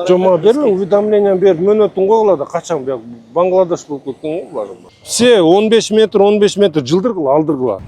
Жома берме, уведомление беріп, мөнөтін қоғылады, қачан бияқ Бангладеш болып кеткен ғой. Все 15 метр жылдырғыла, алдырғыла.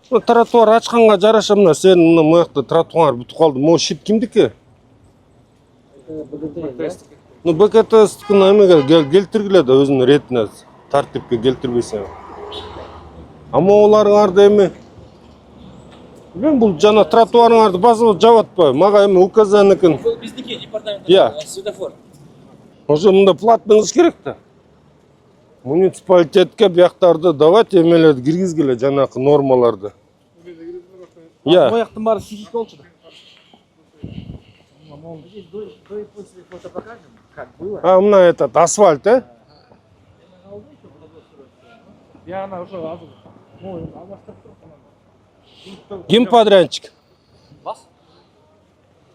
Тротуар açқанға жараша мына сен мұяқты тротуар бүтіп қалды. Мо шит кімдікі? БКТ-стікін әмеге келтіргіледі өзінің ретіне тартипке келтірбейсен. Ама олардың арды әме. Мен бұл жана тротуарын арды базылы жаватпай. Маға әме указаныкін. Бұл біздіке департамент светофор. Уже мұнда платныңыз керек-ті. Муниципалитетке бияқтарды давайте емеледі кіргізгілі жанақы нормаларды. Мояқтың бары сихик болчыды. А, мына этот асфальт, Ким подрядчик? Бас?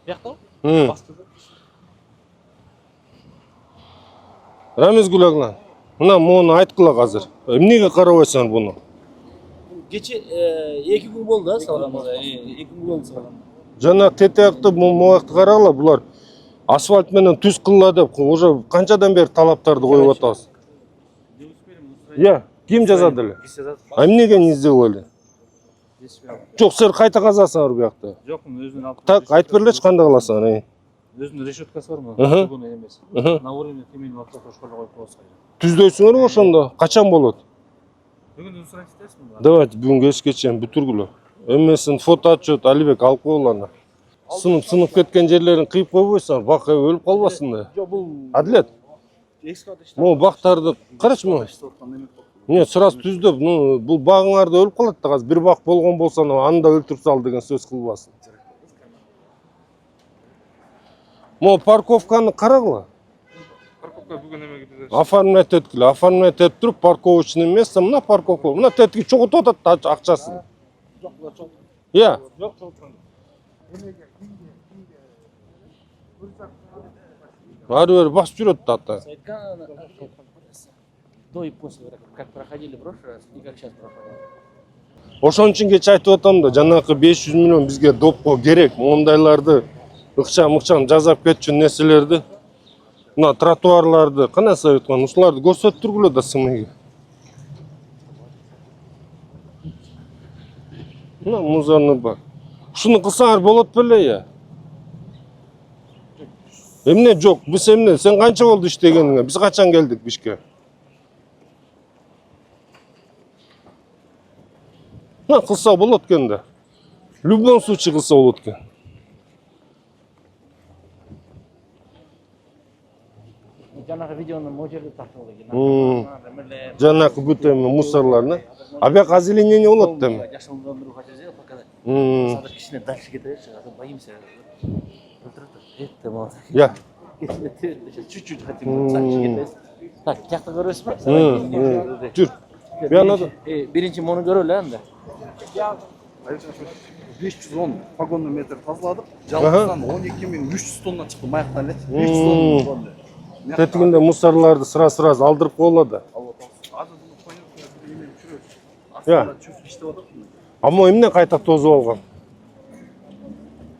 Бияқтау? Рамиз Гулағлан. Мына мұны айтқыла қазір. Емнеге қарауайсан бұны? Geçe 2 gün болды салғанымызда. 2 gün болды салғанымызда. Жана тетеақты мұяқты қарағыла, бұлар асфальт менен түз қылла деп, уже қаншадан бері талаптарды қойып атасыз? Ким жазады әлі? Емнеге не сделали? Жоқ, сэр қайта қазасың ар бұяқты. Жоқ, өзінің алып. Так, айтып берлеші қанда қаласың? Өзінің решеткасы бар ма? Бұны емес. На уровне темен ватса тошқалы қойып қойсай. Түздейсіңер ғой ошонда? Қачан болады? Бүгін сұрайын істесің ба? Давайте бүгін кешкечен бүтіргілі. Өмесін фото отчет Алибек алып қойыланы. Сынып кеткен жерлерін қиып қойбойсан, бақы өліп қалбасында. Әділет. Бұл бақтарды қараш мұ? Не, сұрас түздіп, бұл бағыңарды өліп қалады қаз. Bir бақ болған болсан, анда өлтіріп сал деген сөз қылбасын. Мұ парковканы қарағыла? Оформлять еткілі. Оформлять етіп тұрып, парковочный место, мұна парковка. Мұна теткі чоғыт отады ақшасын. Я. Ары-бері басып жүреді тата. До и после, как проходили в прошлый раз и как сейчас проходили. Ошон үчүн кеч айтып атам да, жанакы 500 миллион бизге допко керек. Мондайларды ыкчам жазап кетчү нерселерди. Мына тротуарларды кана советкан, ушуларды көрсөтүп тургулу да сымыгы. Мына музарны бар. Ушуну кылсаңар болот беле. Эмне жок, биз эмне? Сен канча болду иштегениңе? Биз качан келдик бишке? Кылса болот экен да. В любом случае кылса болот экен. Жанагы видеону можерде тартып алган. Жанагы бүт эми мусорларны. А бияк озеленение болот да эми. Жашылдандыруу хотят показать. Садыр кичине дальше кетебичи, боимся. Это вот. Я. Чуть-чуть хотим дальше кетебиз. Так, жакта көрөсүзбү? Жүр. Бияна. Биринчи мону көрөлү энди. 510 вагонный метр тазаладык. Жалпысынан 12.300 тонна чыкты маяктан эле. 500 тонна. Тетигинде мусорларды сыра-сыра алдырып коелады. Ама эмне кайта тозуп алган?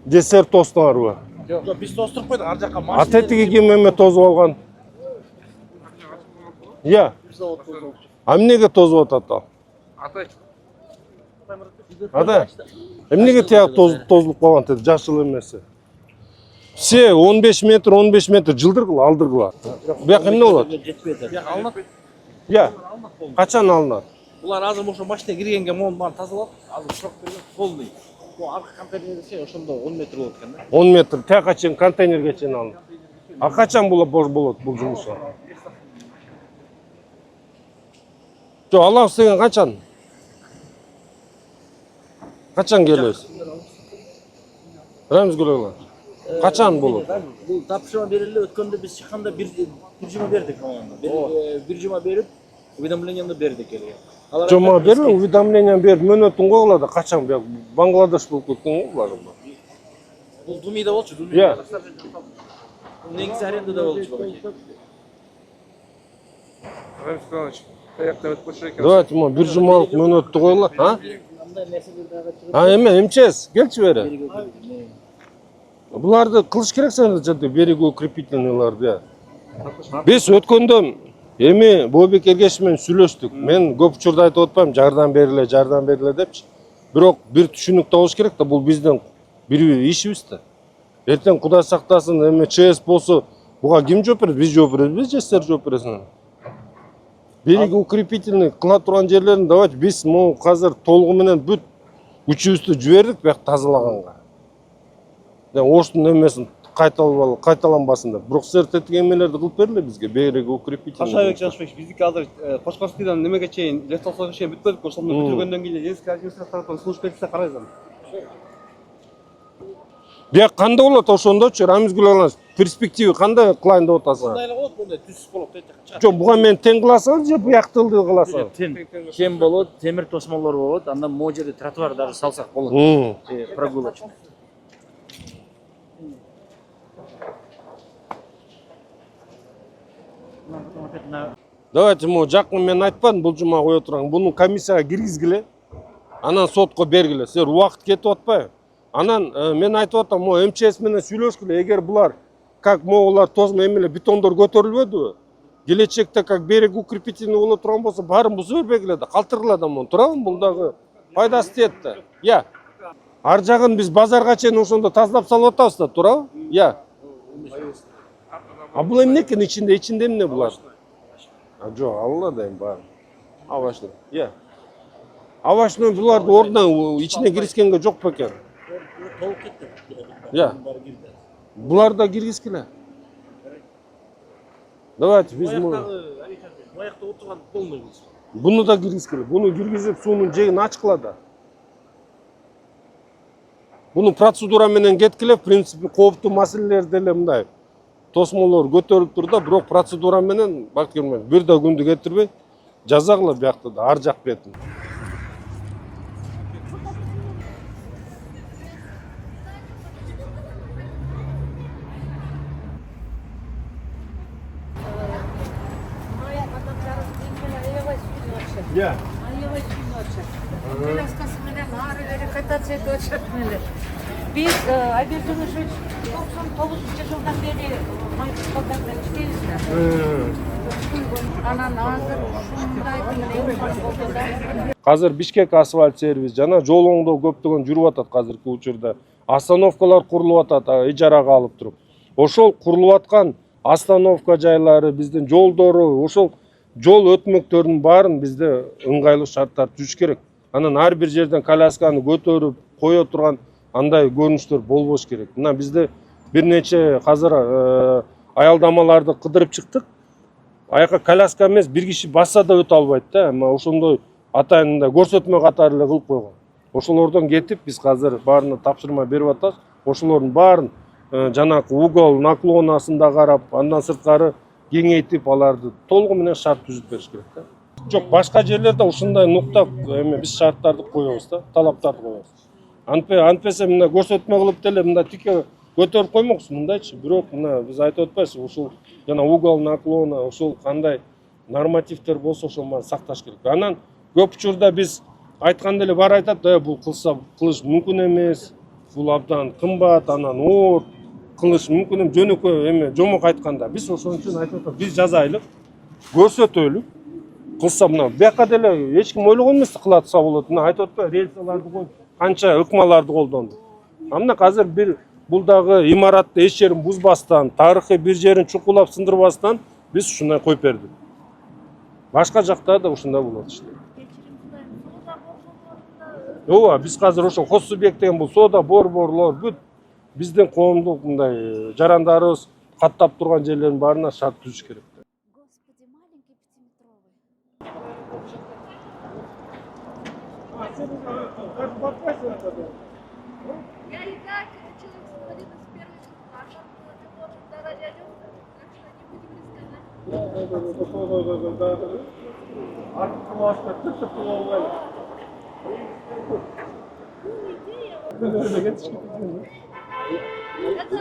Десерт тостуңарбы? Жок, биз тостуруп койдук, ар жакка машина. А тетиги ким эме тозуп алган? А эмнеге тозуп атат ал? Ата, эмнеге тияк тозулуп калган тети, жашыл эмеси? Все 15 метр жылдыргыла, алдыргыла. Бияк эмне болот? Бияк алынат. Качан алынат? Булар азыр ошо машина киргенге мону баарын тазалап, азыр срок берген полный. Бу аркы контейнерде ошондо 10 метр болот экен да. 10 метр, тияка чейин контейнерге чейин алынат. А качан болот бул жумуш? Жок, алабыз деген качан? Качан келесиз? Рамиз Гулағлан. Качан болот? Бул тапшырма берилип өткөндө биз чыкканда бир жума бердик аны. Бир жума берип, уведомлениемди бердик эле. Жома берме, уведомление берип, мөнөтүн койгула да качан бияк Бангладеш болуп кеткен го булар. Бул Думида болчу, Думида. Негизи арендада болчу. Рамис Иванович, каяктан өтүп койчу экен. Давайте мо бир жумалык мөнөттү койгула, а? Эме, эмчес, келчи бери. Буларды кылыш керек санаганда берег укрепительныйларды. Биз өткөндө эми Бообек Эргешев менен сүйлөштүк. Мен көп учурда айтып атпайм, жардам бериле депчи. Бирок бир түшүнүк табыш керек да, бул биздин бир ишибиз да. Эртең Кудай сактасын, эми ЧС болсо, буга ким жооп берет? Биз жооп беребиз, жештер жооп бересиң. Берег укрепительный кыла турган жерлерин давайте биз могу азыр толугу менен бүт күчүбүздү жибердик бияк тазалаганга. Оштун эмесин кайталанбасын деп. Бирок силер тетиги эмелерди кылып бергиле бизге, берег укрепительный. Кашабек Жанышбек, биздики азыр Кошкорскийдан немеге чейин, Лефтовского чейин бүтпөдүк, ошону бүтүргөндөн кийин Ленинский администрация тараптан сунуш берилсе карайбыз. Бияк кандай болот ошондочу, Рамиз Гүлаланович, перспектива кандай кылайын деп атасың? Кандай эле болот, мындай түз болот дейт. Жок, буга мен тең кыласың же буяктылды кыласың? Тең болот, темир тосмолор болот, андан могу жерде тротуар дагы салсак болот. Прогулочный. Давайте могу жакын мен айтпадым, бул жума кое турган. Буну комиссияга киргизгиле. Анан сотко бергиле. Силер убакыт кетип атпайбы? Анан мен айтып атам, могу МЧС менен сүйлөшкүлө. Эгер булар как могулар тозмо эмеле бетондор көтөрүлбөдүбү? Келечекте как берег укрепительный боло турган болсо, баарын буза бербегиле да, калтыргыла да мону. Туурабы? Бул дагы пайдасы тиет да. Я. Ар жагын биз базарга чейин ошондо тазалап салып атабыз да, туурабы? Я. А бул эмнекен ичинде эмне булар? Жок, алла дайым бар. Овощной. Я. Овощной буларды ордунан ичине киргизгенге жок бекен. Толук кетти. Я. Булар да киргизгиле. Давайте биз Маякта отурган болмойбуз. Буну да киргизгиле. Буну киргизип суунун жегин ачкыла да. Буну процедура менен кеткиле, в принципе, кооптуу маселелер деле мындай. Тосмолор көтөрүлүп турда, бирок процедура менен бакыт көрмөйт. Бир да күндү кетирбей жазагыла биякта да ар жак бетин. Я. Аябай сүйүнүп атышат. Коляскасы менен ары бери кататься этип атышат менен. Биз Айбек Жумушевич 99 жылдан бери майкалдарда иштейбиз да. Анан азыр ушундай Азыр Бишкек асфальт сервис жана жол оңдоо көптөгөн жүрүп атат азыркы учурда. Остановкалар курулуп атат, ижарага алып туруп. Ошол курулуп аткан остановка жайлары, биздин жолдору, ошол жол өтмөктөрдүн баарын бизде ыңгайлуу шарттар түзүш керек. Анан ар бир жерден колясканы көтөрүп кое турган андай көрүнүштөр болбош керек. Мына бизде бир нече азыр аялдамаларды кыдырып чыктык. Аяка коляска эмес, бир киши басса да өтө албайт да. Эми ошондой атайын көрсөтмө катары эле кылып койгон. Ошолордон кетип биз азыр баарына тапшырма берип атабыз. Ошолордун баарын жанакы угол наклонасында карап, андан сырткары кеңейтип аларды толугу менен шарт түзүп бериш керек да. Жок, башка жерлерде ушундай нукта эме биз шарттарды коебуз да, талаптарды коебуз. Антпесе мына көрсөтмө кылып деле мында тике көтөрүп коймоксуз мындайчы. Бирок мына биз айтып атпайбызбы, ушул жана угол наклона, ушул кандай нормативдер болсо ошону сакташ керек. Анан көп учурда биз айтканда эле бар айтат, бул кылса кылыш мүмкүн эмес, бул абдан кымбат, анан оор кылыш мүмкүн эми жөнөкөй эме жомок айтканда. Биз ошон үчүн айтып атабыз, биз жазайлык, көрсөтөлүк. Кылса мына бияка деле эч ким ойлогон эмес кылатса болот. Мына айтып атпайбы, рельсаларды коюп, канча ыкмаларды колдонду. Мына азыр бир бул дагы имаратты эч жерин бузбастан, тарыхый бир жерин чукулап сындырбастан биз ушундай коюп бердик. Башка жакта да ушундай болот иште. Ооба, биз азыр ошо хос субъект деген бул соода борборлор бүт биздин коомдук мындай жарандарыбыз каттап турган жерлердин баарына шарт түзүш керек. Господи, маленький пятиметровый. Я и так человек с инвалидом с первой группы, а там ты можешь дорога идёт, так что не будем сказать. Это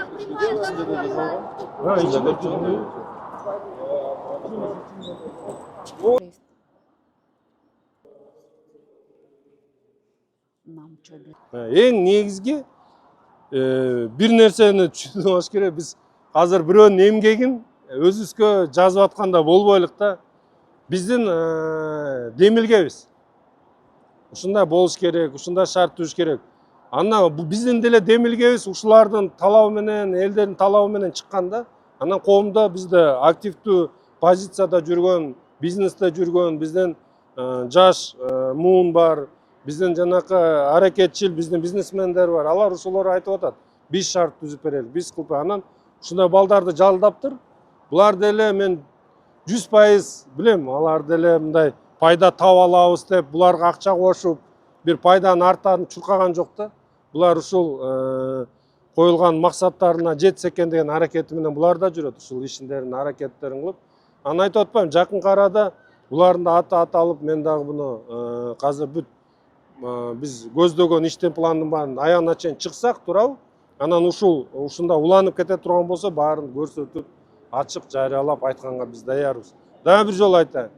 Эң негизги bir nersени түшүнүп алыш керек. Биз азыр бирөөнүн эмгегин өзүбүзгө жазып атканда болбойлук да. Биздин демилгебиз. Ушундай болуш керек, ушундай шарт түзүш керек. Ана биздин деле демилгебиз ушулардын талабы менен, элдердин талабы менен чыкканда, анан коомдо бизде активдүү позицияда жүргөн, бизнесте жүргөн, биздин жаш муун бар, биздин жанакы аракетчил, биздин бизнесмендер бар. Алар ошолор айтып атат. Биз шарт түзүп берели, биз кылып. Анан ушундай балдарды жалдаптыр. Булар деле мен 100% билем, алар деле мындай пайда таба алабыз деп, буларга акча кошуп, бир пайданын артарын чуркаган жок да. Булар ушул коюлган максаттарына жетсе экен деген аракети менен булар да жүрөт, ушул ишиндерин аракеттерин кылып. Анан айтып атпайм, жакын арада булардын да аты аталып, мен дагы буну азыр бүт биз көздөгөн иштин пландын баарын аягына чейин чыксак, туурабы? Анан ушунда уланып кете турган болсо, баарын көрсөтүп, ачык жарыялап айтканга биз даярбыз. Дагы бир жолу айтайын.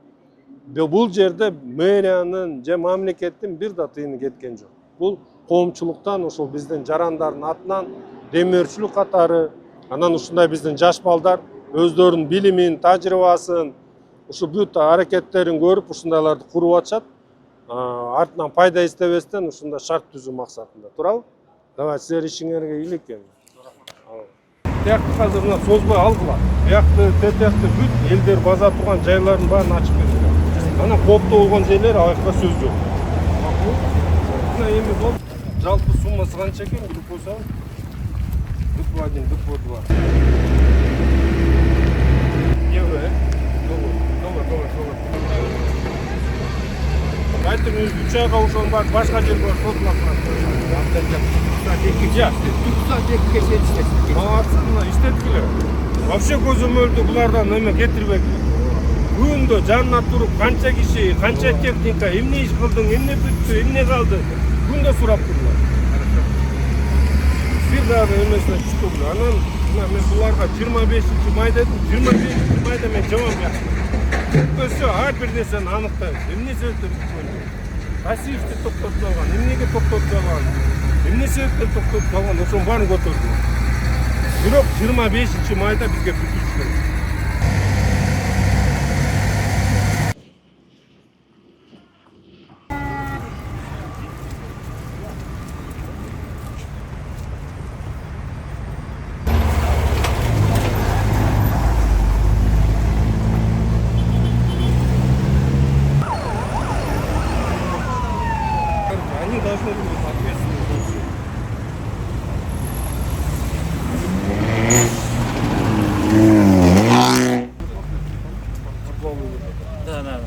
Бул жерде мэриянын же мамлекеттин бир да тыйыны кеткен жок. Бул коомчулуктан, ошол биздин жарандардын атынан демөөрчүлүк катары, анан ушундай биздин жаш балдар өздөрүнүн билимин, тажрыйбасын, ушу бүт аракеттерин көрүп, ушундайларды куруп атышат. Артынан пайда издебестен ушундай шарт түзүү максатында, туурабы? Давай, силер ишиңерге ийгилик эми. Тиякты азыр мына созбой алгыла. Биякты, тетиякты бүт элдер база турган жайлардын баарын ачып берилген. Анан кооптуу болгон жерлер аякка сөз жок. Мына эми болуп, жалпы суммасы канча экен билип койсоңуз? Депо 1, депо 2. Евро, доллар. Айтым, 3 айга ошонун баары башка жерге сотулап турат. Молодцы, иштеткиле. Вообще көзөмөлдү булардан эме кетирбегиле. Күндө жанына туруп канча киши, канча техника, эмне иш кылдың, эмне бүттү, эмне калды, күндө сурап турдулар. Бир дагы эмесине түштү. Анан мен буларга 25 май дедим, 25 майда мен жаман бияктым. Өсө ар бир нерсени аныктайбыз. Эмне себептен бүткөн? Кайсыбирди токтотуп алган, эмнеге токтотуп алган? Эмне себептен токтотуп алган? Ошонун баарын көтөрдүм. Бирок 25 майда бизге бүтүрүш керек. Они должны быть ответственны. Да.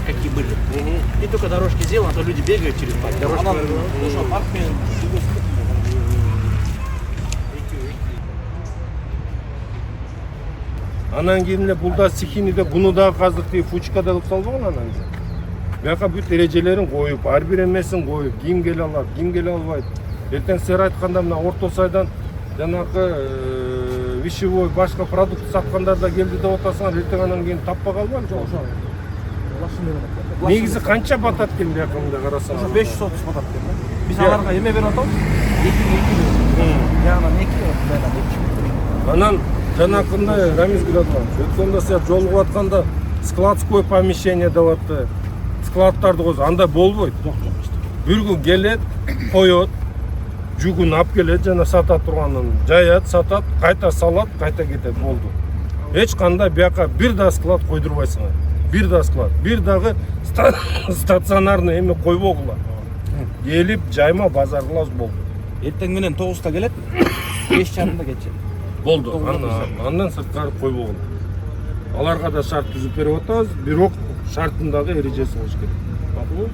Какие были. И только дорожки сделаны, а то люди бегают через парк. Дорожки. Анан кийин эле бул да сихиниде буну да азыр тиги фучкада кылып салбаган анан кийин. Бияка бүт эрежелерин коюп, ар бир эмесин коюп, ким келе алат, ким келе албайт. Эртең сер айтканда мына Орто Сайдан жанакы вещевой башка продукт саткандар да келди деп атасыңар, эртең анан кийин таппай калбайбы жок ошо. Негизи канча батат экен бияка мындай карасаң? Ошо 530 батат экен. Биз аларга эме берип атабыз. 2 жагынан 2 Анан жанакындай Рамиз Градович, өткөндө сен жолугуп атканда складское помещение деп атты. Складтарды койсо андай болбойт. Бир күн келет, коет, жүгүн алып келет, жана сата турганын жаят, сатат, кайта салат, кайта кетет, болду. Эч кандай бияка бир да склад койдурбайсыңар. Бир да склад, бир дагы стационарный эме койбогула. Келип, жайма базар кылабыз, болду. Эртең менен 9-та келет, 5:30-да кетет. Болду. Андан сырткары койбогула. Аларга да шарт түзүп берип атабыз, бирок шартындагы эрежеси болуш керек. Макулбу?